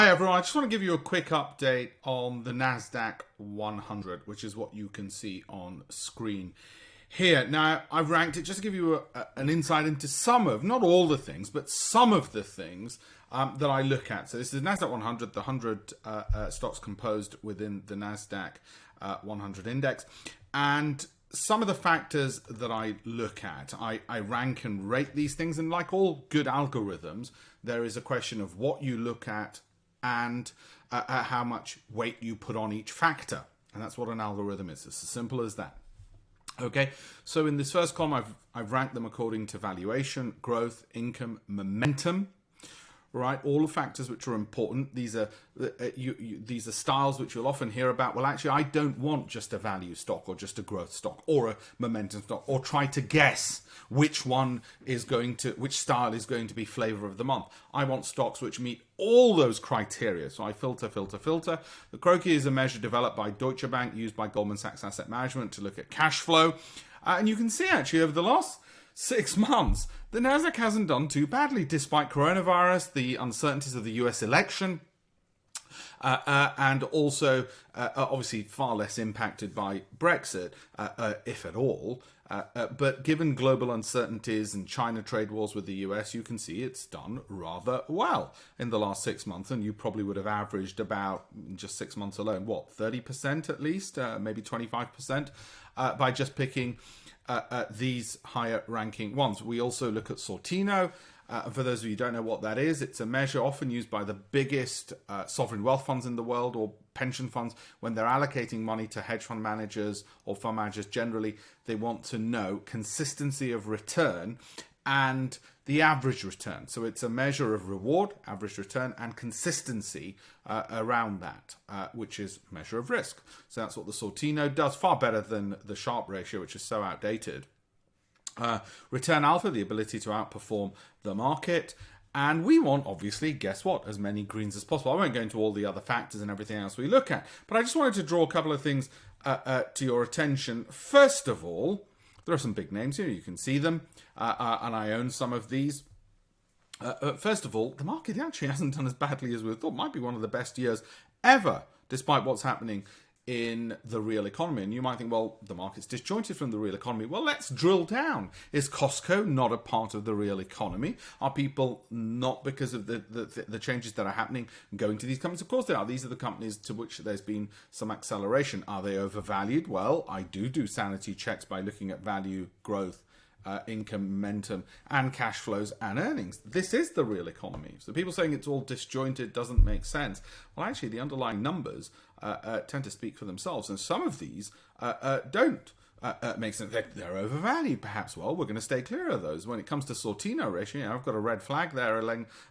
Hi everyone, I just want to give you a quick update on the NASDAQ 100, which is what you can see on screen here. Now, I've ranked it just to give you an insight into some of, not all the things, but some of the things that I look at. So this is the NASDAQ 100, the 100 stocks composed within the NASDAQ 100 index. And some of the factors that I look at, I rank and rate these things. And like all good algorithms, there is a question of what you look at and how much weight you put on each factor. And that's what an algorithm is. It's as simple as that. Okay, so in this first column, I've ranked them according to valuation, growth, income, momentum. Right, all the factors which are important. These are these are styles which you'll often hear about. Well, actually, I don't want just a value stock or just a growth stock or a momentum stock, or try to guess which style is going to be flavor of the month. I want stocks which meet all those criteria. So I filter. The Croquis is a measure developed by Deutsche Bank, used by Goldman Sachs Asset Management to look at cash flow, and you can see actually over the last 6 months, the NASDAQ hasn't done too badly, despite coronavirus, the uncertainties of the US election, and also, obviously, far less impacted by Brexit, if at all. But given global uncertainties and China trade wars with the US, you can see it's done rather well in the last 6 months. And you probably would have averaged about, just 6 months alone, 30% at least, maybe 25%, by just picking these higher ranking ones. We also look at Sortino. For those of you who don't know what that is, it's a measure often used by the biggest sovereign wealth funds in the world, or pension funds. When they're allocating money to hedge fund managers or fund managers generally, they want to know consistency of return and the average return. So it's a measure of reward, average return, and consistency around that, which is a measure of risk. So that's what the Sortino does, far better than the Sharpe ratio, which is so outdated. Return alpha, the ability to outperform the market. And we want, obviously, guess what, as many greens as possible. I won't go into all the other factors and everything else we look at, but I just wanted to draw a couple of things to your attention. First of all, there are some big names here. You can see them, and I own some of these. First of all, the market actually hasn't done as badly as we thought. Might be one of the best years ever, despite what's happening in the real economy. And you might think, well, the market's disjointed from the real economy. Well, let's drill down. Is Costco not a part of the real economy? Are people not, because of the changes that are happening, going to these companies? Of course they are. These are the companies to which there's been some acceleration. Are they overvalued? Well, I do sanity checks by looking at value, growth, income, momentum, and cash flows and earnings. This is the real economy. So people saying it's all disjointed doesn't make sense. Well, actually, the underlying numbers tend to speak for themselves, and some of these don't make sense. They're overvalued, perhaps. Well, we're going to stay clear of those. When it comes to Sortino ratio, I've got a red flag there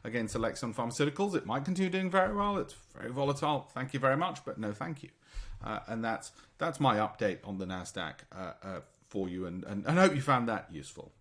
against Alexion Pharmaceuticals. It might continue doing very well. It's very volatile. Thank you very much, but no thank you. And that's my update on the NASDAQ for you, and I hope you found that useful.